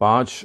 5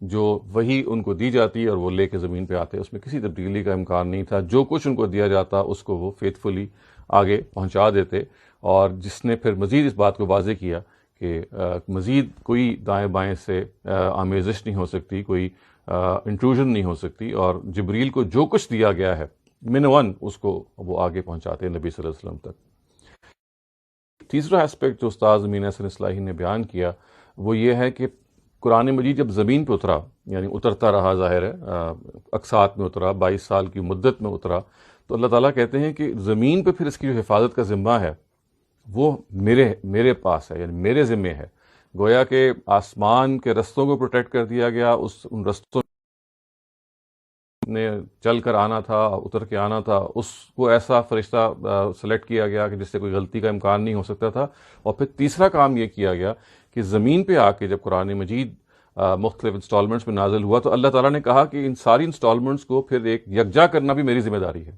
جو وہی ان کو دی جاتی اور وہ لے کے زمین پہ آتے، اس میں کسی تبدیلی کا امکان نہیں تھا۔ جو کچھ ان کو دیا جاتا اس کو وہ فیتھفلی آگے پہنچا دیتے، اور جس نے پھر مزید اس بات کو واضح کیا کہ مزید کوئی دائیں بائیں سے آمیزش نہیں ہو سکتی، کوئی انٹروژن نہیں ہو سکتی، اور جبریل کو جو کچھ دیا گیا ہے من ون اس کو وہ آگے پہنچاتے ہیں نبی صلی اللہ علیہ وسلم تک۔ تیسرا اسپیکٹ جو استاذ امین احسن اصلاحی نے بیان کیا وہ یہ ہے کہ قرآن مجید جب زمین پہ اترا، یعنی اترتا رہا، ظاہر ہے اقساط میں اترا، 22 سال کی مدت میں اترا، تو اللہ تعالیٰ کہتے ہیں کہ زمین پہ پھر اس کی جو حفاظت کا ذمہ ہے وہ میرے پاس ہے، یعنی میرے ذمے ہے۔ گویا کہ آسمان کے رستوں کو پروٹیکٹ کر دیا گیا، ان رستوں نے چل کر آنا تھا، اتر کے آنا تھا، اس کو ایسا فرشتہ سلیکٹ کیا گیا کہ جس سے کوئی غلطی کا امکان نہیں ہو سکتا تھا۔ اور پھر تیسرا کام یہ کیا گیا کہ زمین پہ آ کے جب قرآن مجید مختلف انسٹالمنٹس میں نازل ہوا تو اللہ تعالیٰ نے کہا کہ ان ساری انسٹالمنٹس کو پھر ایک یکجا کرنا بھی میری ذمہ داری ہے۔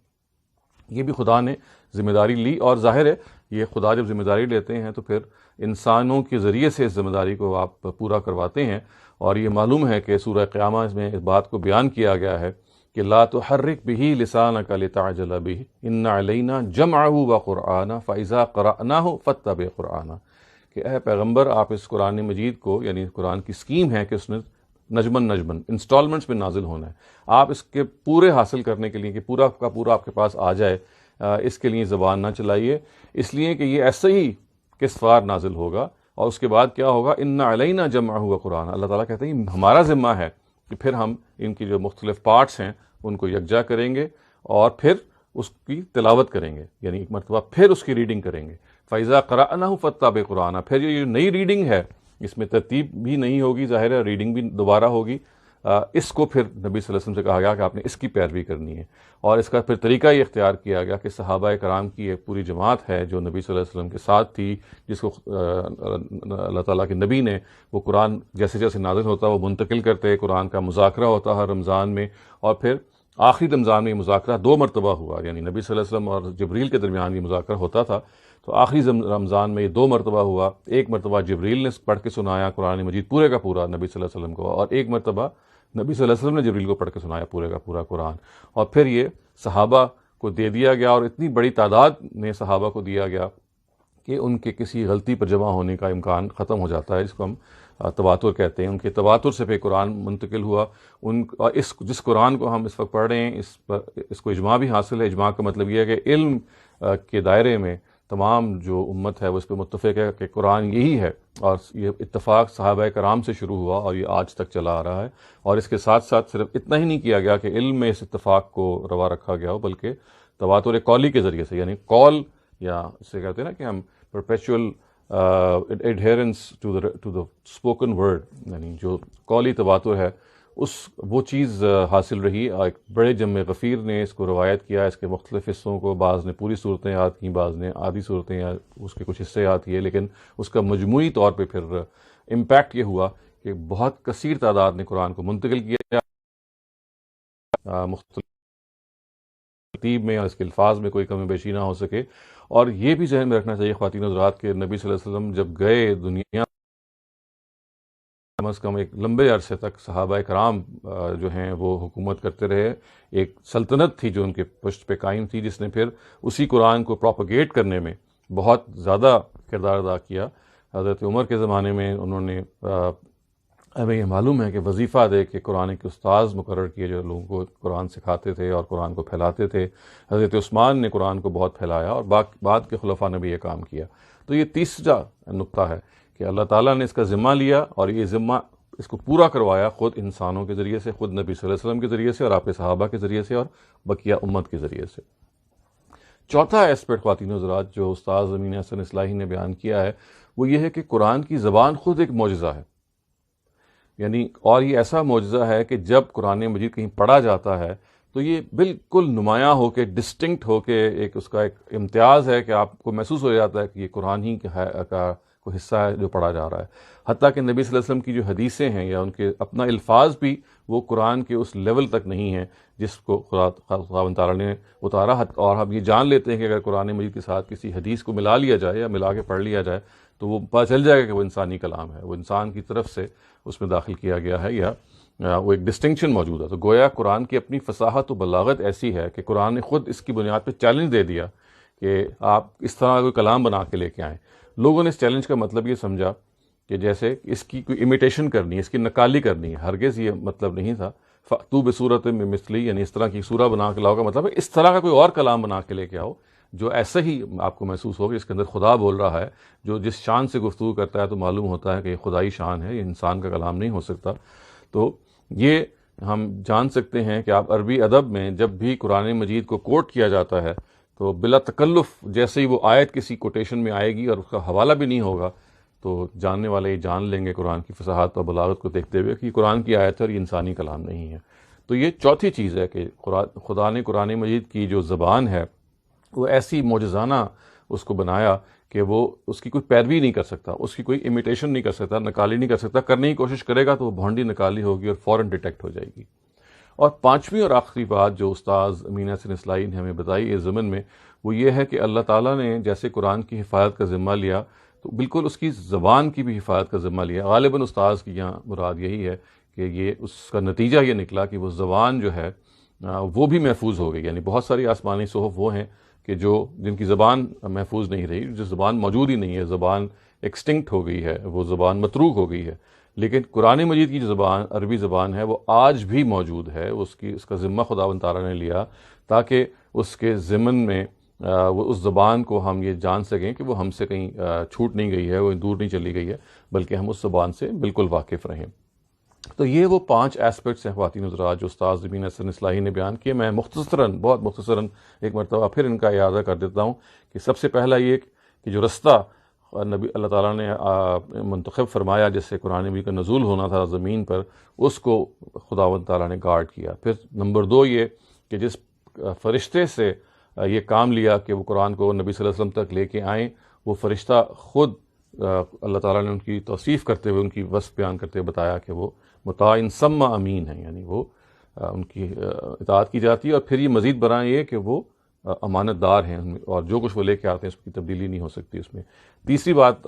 یہ بھی خدا نے ذمہ داری لی، اور ظاہر ہے یہ خدا جب ذمہ داری لیتے ہیں تو پھر انسانوں کے ذریعے سے اس ذمہ داری کو آپ پورا کرواتے ہیں۔ اور یہ معلوم ہے کہ سورہ قیامہ میں اس بات کو بیان کیا گیا ہے کہ لا تحرک به لسانک لتعجل به ان علینا جمعہ وقرآنہ فاذا قرأناہ فاتبع قرآنہ، کہ اے پیغمبر آپ اس قرآن مجید کو، یعنی قرآن کی سکیم ہے کہ اس نے نجمن انسٹالمنٹس میں نازل ہونا ہے، آپ اس کے پورے حاصل کرنے کے لیے کہ پورا کا پورا آپ کے پاس آ جائے، اس کے لیے زبان نہ چلائیے، اس لیے کہ یہ ایسے ہی قسط وار نازل ہوگا، اور اس کے بعد کیا ہوگا، ان علینا جمعہ وقرآنہ، اللہ تعالیٰ کہتے ہیں ہمارا ذمہ ہے کہ پھر ہم ان کی جو مختلف پارٹس ہیں ان کو یکجا کریں گے اور پھر اس کی تلاوت کریں گے، یعنی ایک مرتبہ پھر اس کی ریڈنگ کریں گے۔ فَإِذَا قَرَأْنَاهُ فَاتَّبِعْ قُرْآنَ، پھر یہ نئی ریڈنگ ہے، اس میں ترتیب بھی نہیں ہوگی، ظاہر ہے ریڈنگ بھی دوبارہ ہوگی، اس کو پھر نبی صلی اللہ علیہ وسلم سے کہا گیا کہ آپ نے اس کی پیروی کرنی ہے، اور اس کا پھر طریقہ یہ اختیار کیا گیا کہ صحابہ کرام کی ایک پوری جماعت ہے جو نبی صلی اللہ علیہ وسلم کے ساتھ تھی، جس کو اللہ تعالیٰ کے نبی نے وہ قرآن جیسے جیسے نازل ہوتا وہ منتقل کرتے، قرآن کا مذاکرہ ہوتا ہر رمضان میں، اور پھر آخری رمضان میں یہ مذاکرہ 2 مرتبہ ہوا، یعنی نبی صلی اللہ علیہ وسلم اور جبریل کے درمیان یہ مذاکرہ ہوتا تھا، تو آخری رمضان میں یہ 2 مرتبہ ہوا۔ ایک مرتبہ جبریل نے پڑھ کے سنایا قرآن مجید پورے کا پورا نبی صلی اللہ علیہ وسلم کو، اور ایک مرتبہ نبی صلی اللہ علیہ وسلم نے جبریل کو پڑھ کے سنایا پورے کا پورا قرآن، اور پھر یہ صحابہ کو دے دیا گیا، اور اتنی بڑی تعداد میں صحابہ کو دیا گیا کہ ان کے کسی غلطی پر جمع ہونے کا امکان ختم ہو جاتا ہے، جس کو ہم تواتر کہتے ہیں۔ ان کے تواتر سے پھر قرآن منتقل ہوا، اور جس قرآن کو ہم اس وقت پڑھ رہے ہیں اس کو اجماع بھی حاصل ہے۔ اجماع کا مطلب یہ ہے کہ علم کے دائرے میں تمام جو امت ہے وہ اس پہ متفق ہے کہ قرآن یہی ہے، اور یہ اتفاق صحابہ کرام سے شروع ہوا اور یہ آج تک چلا آ رہا ہے۔ اور اس کے ساتھ ساتھ صرف اتنا ہی نہیں کیا گیا کہ علم میں اس اتفاق کو روا رکھا گیا ہو، بلکہ تواتر قولی کے ذریعے سے، یعنی قول، یا اسے کہتے ہیں نا کہ ہم perpetual adherence to the spoken word، یعنی جو قولی تواتر ہے وہ چیز حاصل رہی۔ ایک بڑے جمع غفیر نے اس کو روایت کیا، اس کے مختلف حصوں کو، بعض نے پوری صورتیں یاد کیں، بعض نے آدھی صورتیں یا اس کے کچھ حصے یاد کیے، لیکن اس کا مجموعی طور پہ پھر امپیکٹ یہ ہوا کہ بہت کثیر تعداد نے قرآن کو منتقل کیا، مختلف ترتیب میں اور اس کے الفاظ میں کوئی کمی بیشی نہ ہو سکے۔ اور یہ بھی ذہن میں رکھنا چاہیے خواتین حضرات کہ نبی صلی اللہ علیہ وسلم جب گئے دنیا، کم از کم ایک لمبے عرصے تک صحابہ کرام جو ہیں وہ حکومت کرتے رہے، ایک سلطنت تھی جو ان کے پشت پہ قائم تھی، جس نے پھر اسی قرآن کو پروپیگیٹ کرنے میں بہت زیادہ کردار ادا کیا۔ حضرت عمر کے زمانے میں انہوں نے ہمیں یہ معلوم ہے کہ وظیفہ دے کے قرآن کے استاذ مقرر کیے جو لوگوں کو قرآن سکھاتے تھے اور قرآن کو پھیلاتے تھے۔ حضرت عثمان نے قرآن کو بہت پھیلایا، اور بعد کے خلفاء نے بھی یہ کام کیا۔ تو یہ تیسرا نقطہ ہے کہ اللہ تعالیٰ نے اس کا ذمہ لیا، اور یہ ذمہ اس کو پورا کروایا خود انسانوں کے ذریعے سے، خود نبی صلی اللہ علیہ وسلم کے ذریعے سے، اور آپ کے صحابہ کے ذریعے سے، اور بقیہ امت کے ذریعے سے۔ چوتھا ایسپیکٹ خواتین حضرات جو استاذ امین احسن اصلاحی نے بیان کیا ہے وہ یہ ہے کہ قرآن کی زبان خود ایک معجزہ ہے، یعنی اور یہ ایسا معجزہ ہے کہ جب قرآن مجید کہیں پڑھا جاتا ہے تو یہ بالکل نمایاں ہو کے، ڈسٹنکٹ ہو کے، اس کا ایک امتیاز ہے کہ آپ کو محسوس ہو جاتا ہے کہ یہ قرآن ہی کا کوئی حصہ ہے جو پڑھا جا رہا ہے۔ حتیٰ کہ نبی صلی اللہ علیہ وسلم کی جو حدیثیں ہیں یا ان کے اپنا الفاظ بھی وہ قرآن کے اس لیول تک نہیں ہیں جس کو خداوند تعالیٰ نے اتارا، اور ہم یہ جان لیتے ہیں کہ اگر قرآن مجید کے ساتھ کسی حدیث کو ملا لیا جائے یا ملا کے پڑھ لیا جائے تو وہ پتہ چل جائے گا کہ وہ انسانی کلام ہے، وہ انسان کی طرف سے اس میں داخل کیا گیا ہے، یا وہ ایک ڈسٹنکشن موجود ہے۔ تو گویا قرآن کی اپنی فصاحت و بلاغت ایسی ہے کہ قرآن نے خود اس کی بنیاد پہ چیلنج دے دیا کہ آپ اس طرح کوئی کلام بنا کے لے کے آئیں۔ لوگوں نے اس چیلنج کا مطلب یہ سمجھا کہ جیسے اس کی کوئی امیٹیشن کرنی ہے، اس کی نقالی کرنی ہے، ہرگز یہ مطلب نہیں تھا۔ فَأْتُوا بِسُورَةٍ مِّن مِّثْلِهِ، یعنی اس طرح کی سورہ بنا کے لاؤ کا مطلب ہے اس طرح کا کوئی اور کلام بنا کے لے کے آؤ جو ایسا ہی آپ کو محسوس ہو کہ اس کے اندر خدا بول رہا ہے، جو جس شان سے گفتگو کرتا ہے تو معلوم ہوتا ہے کہ یہ خدائی شان ہے، یہ انسان کا کلام نہیں ہو سکتا۔ تو یہ ہم جان سکتے ہیں کہ آپ عربی ادب میں جب بھی قرآن مجید کو کوٹ کیا جاتا ہے تو بلا تکلف جیسے ہی وہ آیت کسی کوٹیشن میں آئے گی اور اس کا حوالہ بھی نہیں ہوگا تو جاننے والے یہ جان لیں گے قرآن کی فصاحت اور بلاغت کو دیکھتے ہوئے کہ یہ قرآن کی آیت ہے اور یہ انسانی کلام نہیں ہے۔ تو یہ چوتھی چیز ہے کہ خدا نے قرآن مجید کی جو زبان ہے وہ ایسی معجزانہ اس کو بنایا کہ وہ اس کی کوئی پیروی نہیں کر سکتا، اس کی کوئی امیٹیشن نہیں کر سکتا، نقالی نہیں کر سکتا۔ کرنے کی کوشش کرے گا تو وہ بھونڈی نقالی ہوگی اور فوراً ڈیٹیکٹ ہو جائے گی۔ اور پانچویں اور آخری بات جو استاذ امین احسن اصلاحی نے ہمیں بتائی اس ضمن میں، وہ یہ ہے کہ اللہ تعالیٰ نے جیسے قرآن کی حفاظت کا ذمہ لیا تو بالکل اس کی زبان کی بھی حفاظت کا ذمہ لیا۔ غالباً استاذ کی یہاں مراد یہی ہے کہ یہ اس کا نتیجہ یہ نکلا کہ وہ زبان جو ہے وہ بھی محفوظ ہو گئی۔ یعنی بہت ساری آسمانی صحف وہ ہیں کہ جن کی زبان محفوظ نہیں رہی، جو زبان موجود ہی نہیں ہے، زبان ایکسٹنکٹ ہو گئی ہے، وہ زبان متروک ہو گئی ہے۔ لیکن قرآن مجید کی جو زبان عربی زبان ہے وہ آج بھی موجود ہے۔ اس کا ذمہ خداوند تعالیٰ نے لیا تاکہ اس کے ضمن میں وہ اس زبان کو ہم یہ جان سکیں کہ وہ ہم سے کہیں چھوٹ نہیں گئی ہے، وہ دور نہیں چلی گئی ہے، بلکہ ہم اس زبان سے بالکل واقف رہیں۔ تو یہ وہ 5 ایسپیکٹس ہیں خواتین حضرات جو استاذ امین احسن اصلاحی نے بیان کیے۔ میں مختصراً، بہت مختصراً ایک مرتبہ پھر ان کا اعادہ کر دیتا ہوں کہ سب سے پہلا یہ کہ جو رستہ نبی اللہ تعالیٰ نے منتخب فرمایا جس سے قرآن مجید کا نزول ہونا تھا زمین پر، اس کو خداوند تعالیٰ نے گارڈ کیا۔ پھر نمبر 2 یہ کہ جس فرشتے سے یہ کام لیا کہ وہ قرآن کو نبی صلی اللہ علیہ وسلم تک لے کے آئیں، وہ فرشتہ خود اللہ تعالیٰ نے ان کی توصیف کرتے ہوئے، ان کی وصف بیان کرتے ہوئے بتایا کہ وہ مطاع ثم امین ہیں، یعنی وہ ان کی اطاعت کی جاتی ہے۔ اور پھر یہ مزید برآں یہ کہ وہ امانت دار ہیں اور جو کچھ وہ لے کے آتے ہیں اس کی تبدیلی نہیں ہو سکتی اس میں۔ تیسری بات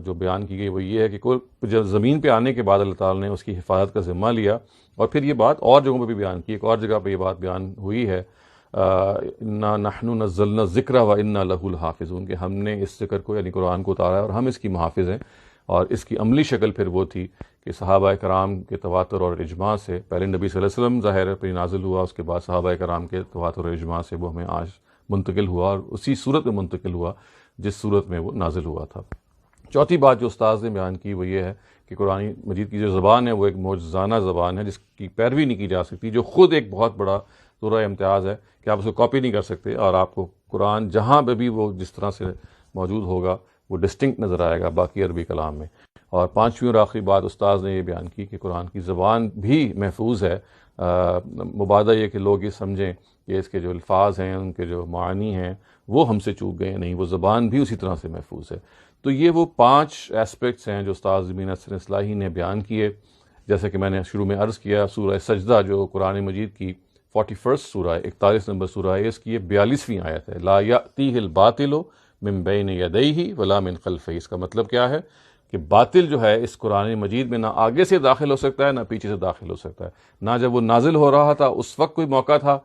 جو بیان کی گئی وہ یہ ہے کہ جب زمین پہ آنے کے بعد اللہ تعالیٰ نے اس کی حفاظت کا ذمہ لیا، اور پھر یہ بات اور جگہوں پہ بھی بیان کی۔ ایک اور جگہ پہ یہ بات بیان ہوئی ہے، انا نحن نزلنا الذکر و انا لہ لحافظون، کہ ہم نے اس ذکر کو یعنی قرآن کو اتارا ہے اور ہم اس کی محافظ ہیں۔ اور اس کی عملی شکل پھر وہ تھی کہ صحابہ کرام کے تواتر اور اجماع سے، پہلے نبی صلی اللہ علیہ وسلم ظاہر پہ نازل ہوا، اس کے بعد صحابہ کرام کے تواتر اور اجماع سے وہ ہمیں آج منتقل ہوا، اور اسی صورت میں منتقل ہوا جس صورت میں وہ نازل ہوا تھا۔ چوتھی بات جو استاذ نے بیان کی وہ یہ ہے کہ قرآن مجید کی جو زبان ہے وہ ایک معجزانہ زبان ہے جس کی پیروی نہیں کی جا سکتی، جو خود ایک بہت بڑا ذرہ امتیاز ہے کہ آپ اس کو کاپی نہیں کر سکتے، اور آپ کو قرآن جہاں پہ بھی وہ جس طرح سے موجود ہوگا وہ ڈسٹنکٹ نظر آئے گا باقی عربی کلام میں۔ اور پانچویں اور آخری بات استاذ نے یہ بیان کی کہ قرآن کی زبان بھی محفوظ ہے۔ مبادہ یہ کہ لوگ یہ سمجھیں کہ اس کے جو الفاظ ہیں، ان کے جو معنی ہیں وہ ہم سے چوک گئے، نہیں، وہ زبان بھی اسی طرح سے محفوظ ہے۔ تو یہ وہ 5 ایسپیکٹس ہیں جو استاذ امین احسن اصلاحی نے بیان کیے۔ جیسے کہ میں نے شروع میں عرض کیا، سورہ سجدہ جو قرآن مجید کی 41 سورہ ہے، 41 نمبر سورہ ہے، اس کی یہ 42ویں آیت ہے، لا یأتیہ الباطل من بین یدیہ ولا من خلفہ۔ اس کا مطلب کیا ہے کہ باطل جو ہے اس قرآن مجید میں نہ آگے سے داخل ہو سکتا ہے نہ پیچھے سے داخل ہو سکتا ہے۔ نہ جب وہ نازل ہو رہا تھا اس وقت کوئی موقع تھا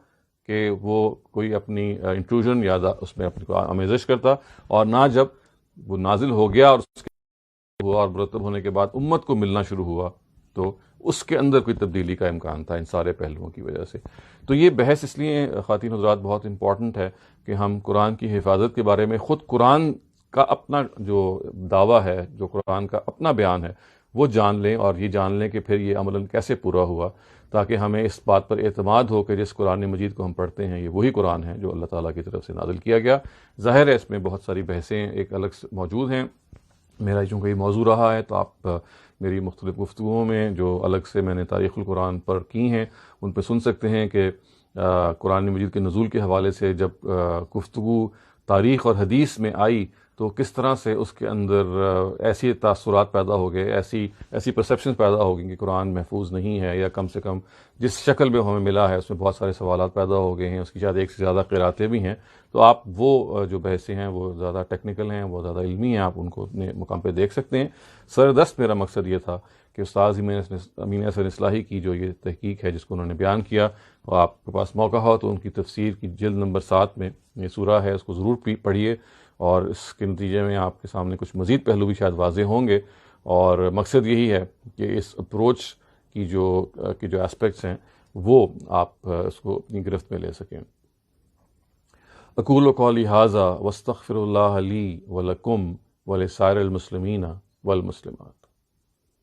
کہ وہ کوئی اپنی انٹروژن یا اس میں اپنی آمیزش کرتا، اور نہ جب وہ نازل ہو گیا اور اس کے ہوا اور مرتب ہونے کے بعد امت کو ملنا شروع ہوا تو اس کے اندر کوئی تبدیلی کا امکان تھا ان سارے پہلوؤں کی وجہ سے۔ تو یہ بحث اس لیے خواتین حضرات بہت امپورٹنٹ ہے کہ ہم قرآن کی حفاظت کے بارے میں خود قرآن کا اپنا جو دعویٰ ہے، جو قرآن کا اپنا بیان ہے وہ جان لیں، اور یہ جان لیں کہ پھر یہ عملاً کیسے پورا ہوا، تاکہ ہمیں اس بات پر اعتماد ہو کہ جس قرآن مجید کو ہم پڑھتے ہیں یہ وہی قرآن ہے جو اللہ تعالیٰ کی طرف سے نازل کیا گیا۔ ظاہر ہے اس میں بہت ساری بحثیں ایک الگ سے موجود ہیں، میرا چونکہ یہ موضوع رہا ہے تو آپ میری مختلف گفتگوؤں میں جو الگ سے میں نے تاریخ القرآن پر کی ہیں ان پہ سن سکتے ہیں کہ قرآن مجید کے نزول کے حوالے سے جب گفتگو تاریخ اور حدیث میں آئی تو کس طرح سے اس کے اندر ایسی تاثرات پیدا ہو گئے، ایسی پرسیپشنز پیدا ہو گئی کہ قرآن محفوظ نہیں ہے، یا کم سے کم جس شکل میں ہمیں ملا ہے اس میں بہت سارے سوالات پیدا ہو گئے ہیں، اس کی شاید ایک سے زیادہ قراتیں بھی ہیں۔ تو آپ وہ جو بحثیں ہیں وہ زیادہ ٹیکنیکل ہیں، وہ زیادہ علمی ہیں، آپ ان کو اپنے مقام پہ دیکھ سکتے ہیں۔ سردست میرا مقصد یہ تھا کہ استاذ امین احسن اصلاحی کی جو یہ تحقیق ہے جس کو انہوں نے بیان کیا، اور آپ کے پاس موقع ہو تو ان کی تفسیر کی جلد نمبر 7 میں یہ سورہ ہے، اس کو ضرور پڑھیے، اور اس کے نتیجے میں آپ کے سامنے کچھ مزید پہلو بھی شاید واضح ہوں گے۔ اور مقصد یہی ہے کہ اس اپروچ کی جو اسپیکٹس ہیں وہ آپ اس کو اپنی گرفت میں لے سکیں۔ اقول قولی ھذا واستغفر اللہ لی ولکم ولسائر المسلمین والمسلمات۔